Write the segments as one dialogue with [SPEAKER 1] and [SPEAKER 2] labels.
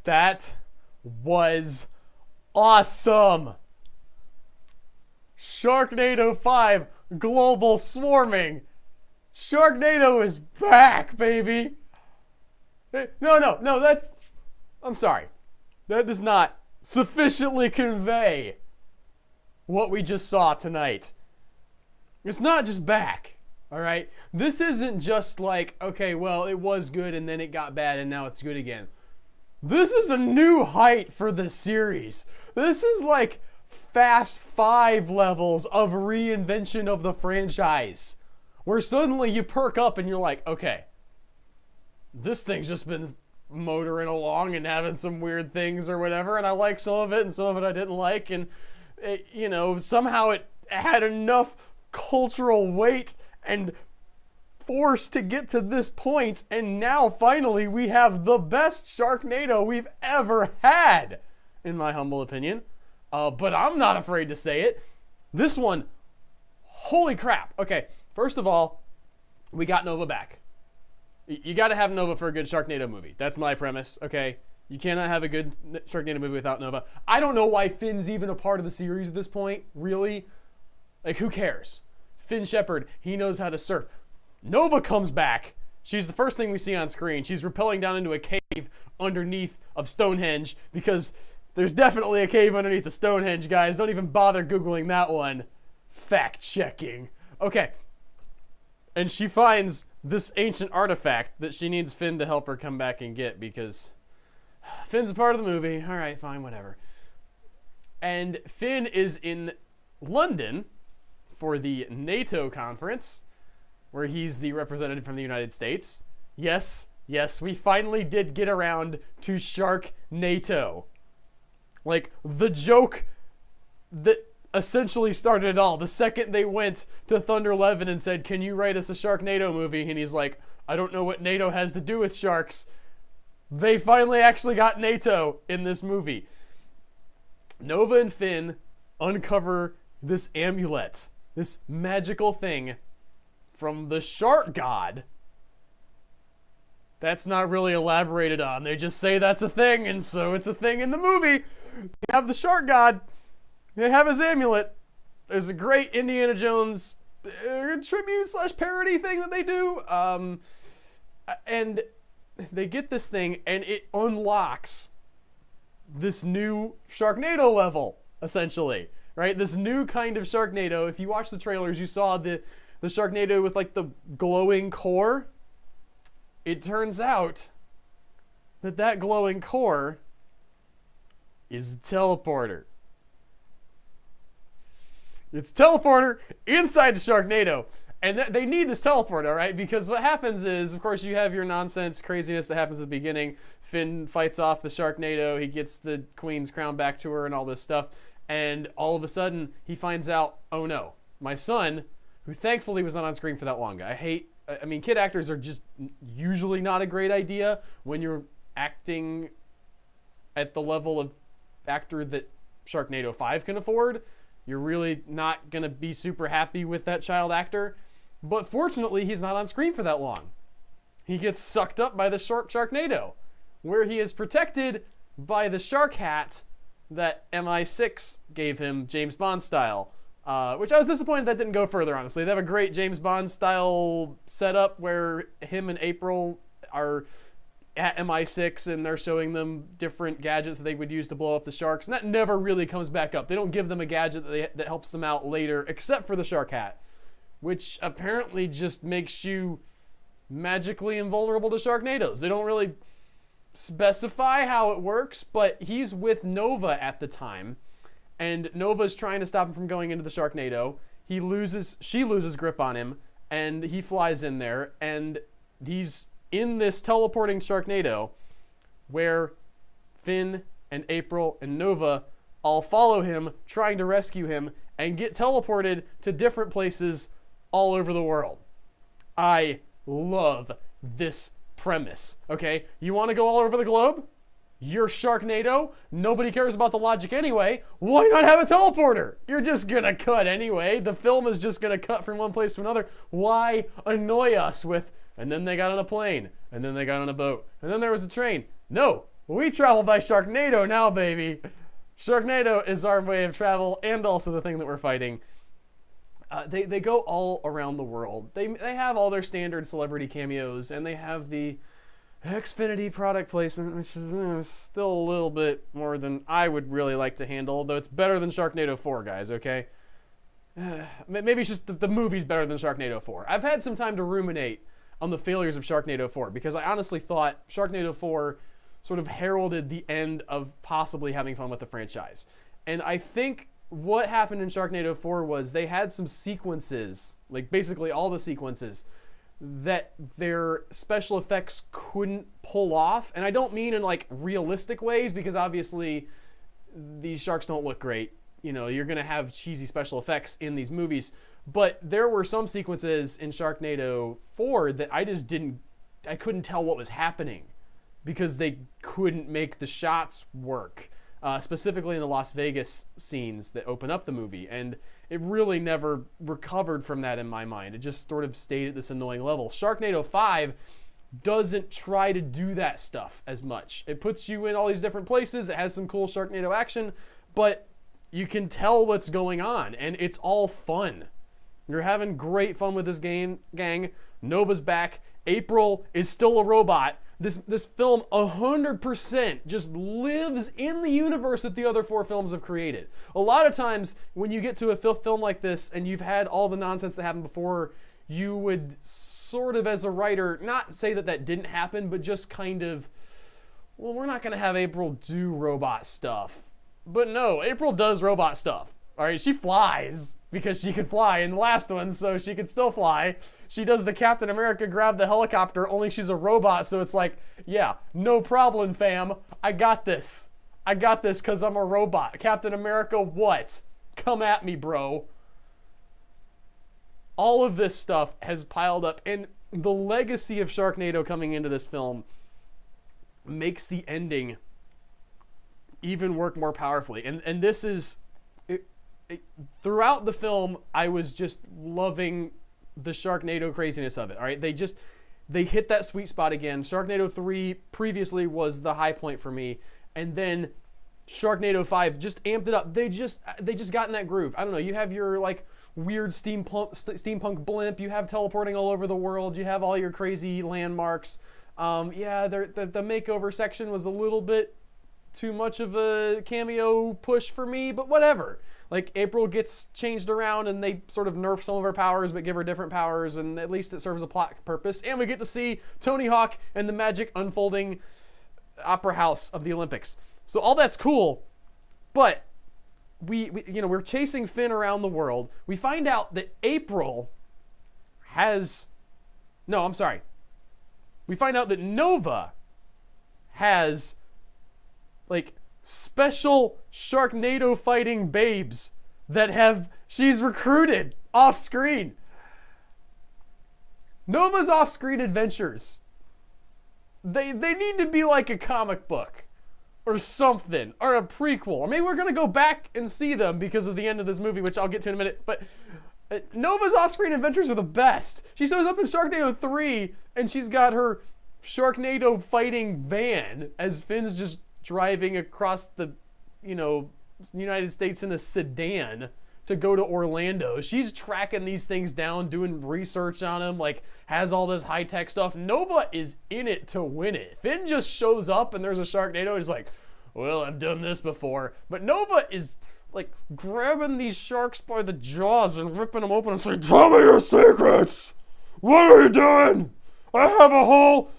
[SPEAKER 1] That was awesome. Sharknado 5 Global Swarming. Sharknado is back, baby. No, that's... I'm sorry. That does not sufficiently convey what we just saw tonight. It's not just back, all right? This isn't just like, okay, well, it was good and then it got bad and now it's good again. This is a new height for the series. This is like Fast 5 levels of reinvention of the franchise, where suddenly you perk up and you're like, okay, this thing's just been motoring along and having some weird things or whatever, and I like some of it and some of it I didn't like, and it, somehow it had enough cultural weight and force to get to this point, and now finally we have the best Sharknado we've ever had, in my humble opinion. But I'm not afraid to say it. This one, holy crap. Okay, first of all, we got Nova back. You got to have Nova for a good Sharknado movie. That's my premise, okay? You cannot have a good Sharknado movie without Nova. I don't know why Finn's even a part of the series at this point, really. Like, who cares? Finn Shepard, he knows how to surf. Nova comes back. She's the first thing we see on screen. She's rappelling down into a cave underneath of Stonehenge, because there's definitely a cave underneath the Stonehenge, guys. Don't even bother Googling that one. Fact-checking. Okay. And she finds this ancient artifact that she needs Finn to help her come back and get, because Finn's a part of the movie. All right, fine, whatever. And Finn is in London for the NATO conference, where he's the representative from the United States. Yes, we finally did get around to Sharknado. Like, the joke that essentially started it all. The second they went to Thunder Levin and said, can you write us a Sharknado movie? And he's like, I don't know what NATO has to do with sharks. They finally actually got NATO in this movie. Nova and Finn uncover this amulet, this magical thing from the shark god. That's not really elaborated on. They just say that's a thing, and so it's a thing in the movie. They have the shark god. They have his amulet. There's a great Indiana Jones tribute/parody thing that they do. And they get this thing, and it unlocks this new Sharknado level, essentially. Right? This new kind of Sharknado. If you watch the trailers, you saw the Sharknado with like the glowing core. It turns out that glowing core is a teleporter. It's a teleporter inside the Sharknado. And they need this teleporter, all right? Because what happens is, of course, you have your nonsense craziness that happens at the beginning. Finn fights off the Sharknado. He gets the queen's crown back to her and all this stuff. And all of a sudden, he finds out, oh no, my son, who thankfully was not on screen for that long. I mean, kid actors are just usually not a great idea when you're acting at the level of actor that Sharknado 5 can afford. You're really not going to be super happy with that child actor. But fortunately, he's not on screen for that long. He gets sucked up by the Sharknado, where he is protected by the shark hat that MI6 gave him, James Bond style. Which I was disappointed that didn't go further, honestly. They have a great James Bond style setup where him and April are at MI6 and they're showing them different gadgets that they would use to blow up the sharks. And that never really comes back up. They don't give them a gadget that helps them out later, except for the shark hat, which apparently just makes you magically invulnerable to Sharknados. They don't really specify how it works, but he's with Nova at the time. And Nova's trying to stop him from going into the Sharknado. She loses grip on him, and he flies in there, and he's in this teleporting Sharknado where Finn and April and Nova all follow him, trying to rescue him, and get teleported to different places all over the world. I love this premise, okay? You want to go all over the globe? You're Sharknado. Nobody cares about the logic anyway. Why not have a teleporter? You're just going to cut anyway. The film is just going to cut from one place to another. Why annoy us with and then they got on a plane, and then they got on a boat, and then there was a train. No, we travel by Sharknado now, baby. Sharknado is our way of travel, and also the thing that we're fighting. They go all around the world. They have all their standard celebrity cameos, and they have the Xfinity product placement, which is still a little bit more than I would really like to handle, though it's better than Sharknado 4, guys, okay? Maybe it's just the movie's better than Sharknado 4. I've had some time to ruminate on the failures of Sharknado 4, because I honestly thought Sharknado 4 sort of heralded the end of possibly having fun with the franchise. And I think what happened in Sharknado 4 was they had some sequences, like basically all the sequences, that their special effects couldn't pull off. And I don't mean in like realistic ways, because obviously these sharks don't look great. You know, you're going to have cheesy special effects in these movies. But there were some sequences in Sharknado 4 that I couldn't tell what was happening, because they couldn't make the shots work. Specifically in the Las Vegas scenes that open up the movie. And it really never recovered from that in my mind. It just sort of stayed at this annoying level. Sharknado 5 doesn't try to do that stuff as much. It puts you in all these different places. It has some cool Sharknado action, but you can tell what's going on, and it's all fun. You're having great fun with this game, gang. Nova's back. April is still a robot. This film 100% just lives in the universe that the other 4 films have created. A lot of times when you get to a film like this and you've had all the nonsense that happened before, you would sort of, as a writer, not say that didn't happen, but just kind of, well, we're not going to have April do robot stuff. But no, April does robot stuff. All right, she flies because she could fly in the last one, so she could still fly. She does the Captain America grab the helicopter, only she's a robot, so it's like, yeah, no problem, fam. I got this. I got this because I'm a robot. Captain America, what? Come at me, bro. All of this stuff has piled up, and the legacy of Sharknado coming into this film makes the ending even work more powerfully. And this is... throughout the film, I was just loving the Sharknado craziness of it. All right, they hit that sweet spot again. Sharknado 3 previously was the high point for me, and then Sharknado 5 just amped it up. They just got in that groove. I don't know. You have your like weird steampunk blimp. You have teleporting all over the world. You have all your crazy landmarks. Yeah, the makeover section was a little bit too much of a cameo push for me, but whatever. Like, April gets changed around, and they sort of nerf some of her powers, but give her different powers, and at least it serves a plot purpose. And we get to see Tony Hawk and the magic unfolding opera house of the Olympics. So all that's cool, but we're chasing Finn around the world. We find out that April has... No, I'm sorry. We find out that Nova has, like, special Sharknado fighting babes that she's recruited off screen. Nova's off screen adventures, they need to be like a comic book or something, or a prequel. I mean, we're gonna go back and see them because of the end of this movie, which I'll get to in a minute, but Nova's off screen adventures are the best. She shows up in Sharknado 3 and she's got her Sharknado fighting van as Finn's just driving across the, United States in a sedan to go to Orlando. She's tracking these things down, doing research on them, like, has all this high-tech stuff. Nova is in it to win it. Finn just shows up and there's a Sharknado. He's like, well, I've done this before. But Nova is, like, grabbing these sharks by the jaws and ripping them open and saying, tell me your secrets! What are you doing? I have a whole...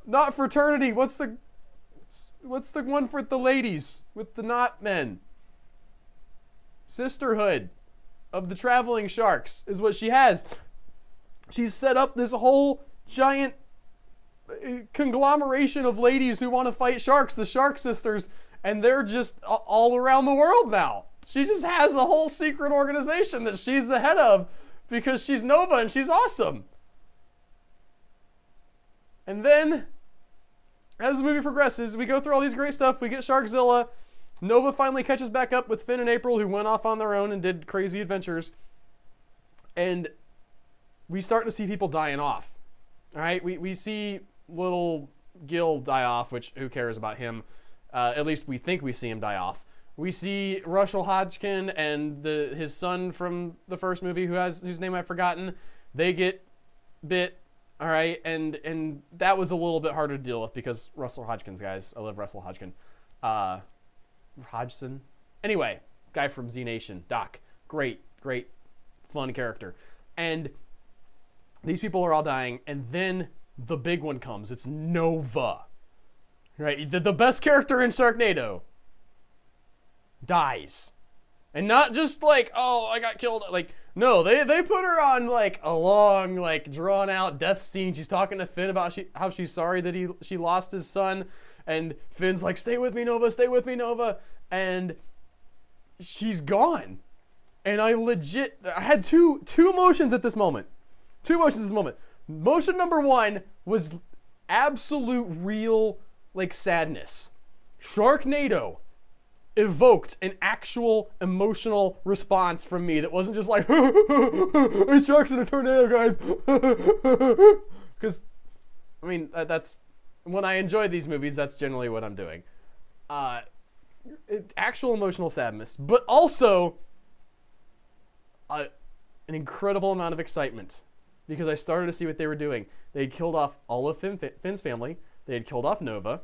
[SPEAKER 1] Not fraternity. What's the one for the ladies with the not men? Sisterhood of the traveling sharks is what she has. She's set up this whole giant conglomeration of ladies who want to fight sharks, the Shark Sisters, and they're just all around the world now. She just has a whole secret organization that she's the head of because she's Nova and she's awesome. And then, as the movie progresses, we go through all these great stuff. We get Sharkzilla. Nova finally catches back up with Finn and April, who went off on their own and did crazy adventures. And we start to see people dying off. All right, we see little Gil die off, which who cares about him? At least we think we see him die off. We see Russell Hodgkin and his son from the first movie, whose name I've forgotten. They get bit. All right, and that was a little bit harder to deal with because Russell Hodgkins, guys. I love Russell Hodgkin. Hodgson. Anyway, guy from Z Nation, Doc. Great, fun character. And these people are all dying, and then the big one comes. It's Nova. Right? The best character in Sharknado dies. And not just like, oh, I got killed. Like, no, they put her on like a long, like drawn out death scene. She's talking to Finn about how she's sorry that she lost his son. And Finn's like, stay with me, Nova. And she's gone. And I had two emotions at this moment. Motion number one was absolute real, like, sadness. Sharknado evoked an actual emotional response from me that wasn't just like, it's sharks in a tornado, guys. Because, I mean, that's, when I enjoy these movies, that's generally what I'm doing. Actual emotional sadness, but also an incredible amount of excitement because I started to see what they were doing. They had killed off all of Finn's family. They had killed off Nova.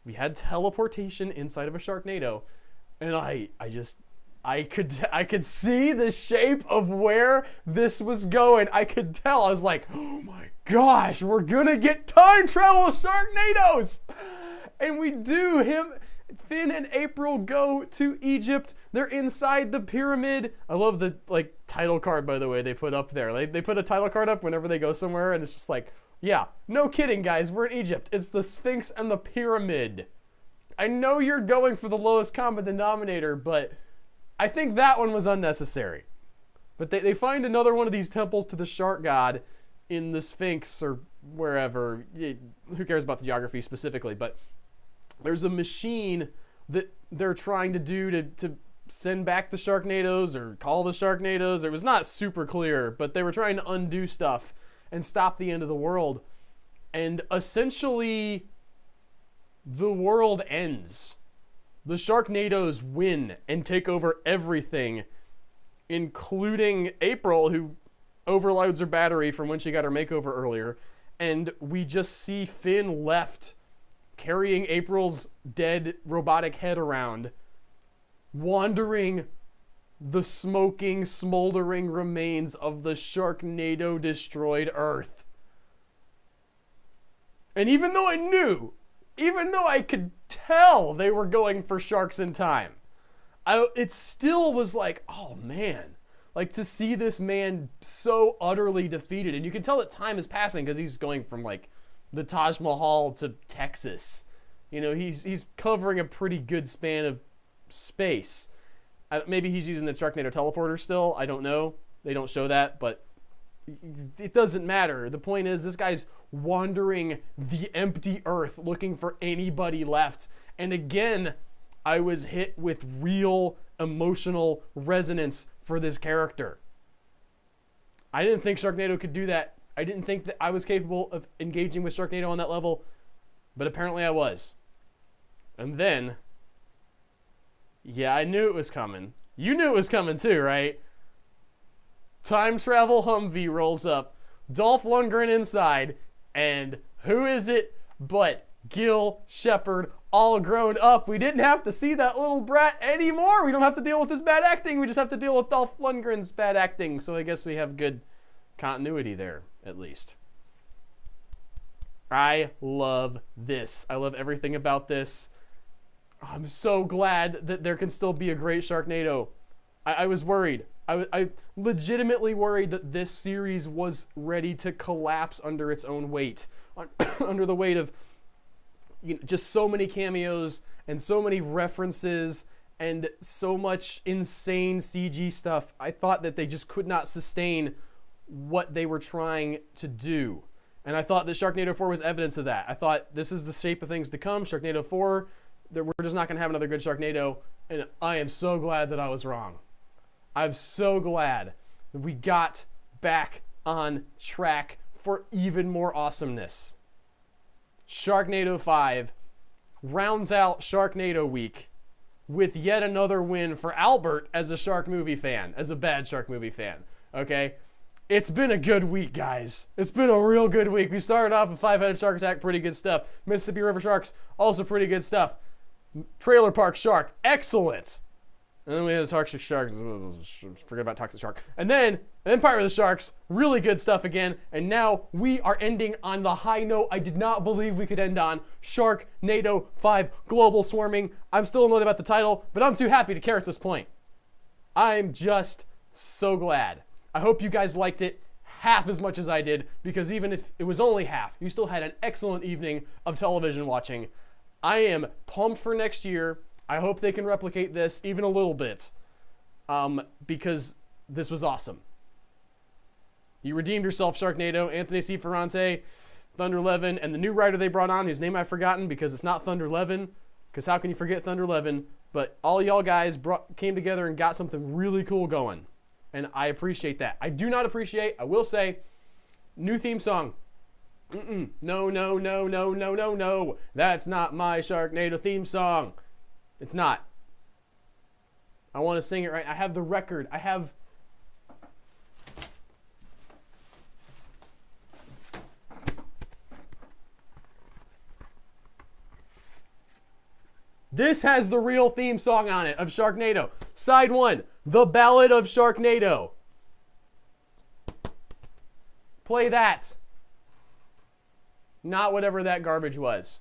[SPEAKER 1] We had teleportation inside of a Sharknado, and I could see the shape of where this was going. I could tell. I was like, oh my gosh, we're gonna get time travel Sharknados, and we do. Finn and April go to Egypt. They're inside the pyramid. I love the title card, by the way, they put up there. They put a title card up whenever they go somewhere, and it's just like, yeah, no kidding, guys. We're in Egypt. It's the Sphinx and the pyramid. I know you're going for the lowest common denominator, but I think that one was unnecessary. But they find another one of these temples to the shark god in the Sphinx or wherever. Who cares about the geography specifically, but there's a machine that they're trying to do to send back the Sharknados or call the Sharknados. It was not super clear, but they were trying to undo stuff and stop the end of the world. And essentially, the world ends. The Sharknados win and take over everything, including April, who overloads her battery from when she got her makeover earlier. And we just see Finn left, carrying April's dead robotic head around, wandering the smoking, smoldering remains of the Sharknado destroyed Earth. And even though I could tell they were going for sharks in time, it still was like, oh man, like to see this man so utterly defeated. And you can tell that time is passing because he's going from like the Taj Mahal to Texas. You know, he's covering a pretty good span of space. Maybe he's using the Sharknado teleporter still. I don't know. They don't show that, but it doesn't matter. The point is, this guy's wandering the empty earth looking for anybody left. And again, I was hit with real emotional resonance for this character. I didn't think Sharknado could do that. I didn't think that I was capable of engaging with Sharknado on that level, but apparently I was. And then, yeah, I knew it was coming. You knew it was coming too, right? Time travel Humvee rolls up, Dolph Lundgren inside, and who is it but Gil Shepard, all grown up. We didn't have to see that little brat anymore. We don't have to deal with his bad acting. We just have to deal with Dolph Lundgren's bad acting. So I guess we have good continuity there, at least. I love this. I love everything about this. I'm so glad that there can still be a great Sharknado. I was worried. I legitimately worried that this series was ready to collapse under its own weight. Under the weight of just so many cameos and so many references and so much insane CG stuff. I thought that they just could not sustain what they were trying to do. And I thought that Sharknado 4 was evidence of that. I thought this is the shape of things to come. Sharknado 4, that we're just not going to have another good Sharknado. And I am so glad that I was wrong. I'm so glad that we got back on track for even more awesomeness, Sharknado 5 rounds out Sharknado week with yet another win for Albert as a shark movie fan, as a bad shark movie fan, okay? It's been a good week, guys. It's been a real good week. We started off with Five-Headed Shark Attack, pretty good stuff. Mississippi River Sharks, also pretty good stuff. Trailer Park Shark, excellent. And then we had Toxic Sharks, forget about Toxic Shark. And then Empire of the Sharks, really good stuff again. And now we are ending on the high note I did not believe we could end on. Sharknado 5 Global Swarming. I'm still annoyed about the title, but I'm too happy to care at this point. I'm just so glad. I hope you guys liked it half as much as I did, because even if it was only half, you still had an excellent evening of television watching. I am pumped for next year. I hope they can replicate this even a little bit, because this was awesome. You redeemed yourself, Sharknado. Anthony C. Ferrante, Thunder Levin, and the new writer they brought on, whose name I've forgotten because it's not Thunder Levin, because how can you forget Thunder Levin? But all y'all guys came together and got something really cool going, and I appreciate that. I do not appreciate, I will say, new theme song. No, no, no, no, no, no, no. That's not my Sharknado theme song. It's not. I want to sing it right. I have the record. I have... This has the real theme song on it of Sharknado. Side 1, The Ballad of Sharknado. Play that. Not whatever that garbage was.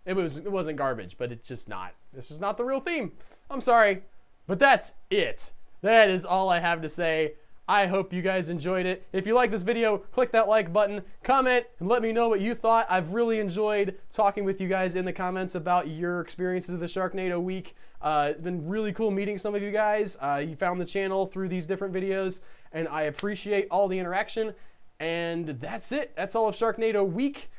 [SPEAKER 1] It wasn't garbage, but it's just not. This is not the real theme. I'm sorry. But that's it. That is all I have to say. I hope you guys enjoyed it. If you like this video, click that like button, comment, and let me know what you thought. I've really enjoyed talking with you guys in the comments about your experiences of the Sharknado week. It's been really cool meeting some of you guys. You found the channel through these different videos, and I appreciate all the interaction. And that's it. That's all of Sharknado week.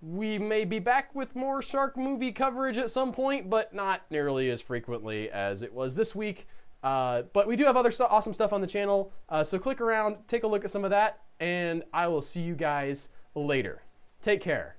[SPEAKER 1] We may be back with more shark movie coverage at some point, but not nearly as frequently as it was this week. But we do have other awesome stuff on the channel, so click around, take a look at some of that, and I will see you guys later. Take care.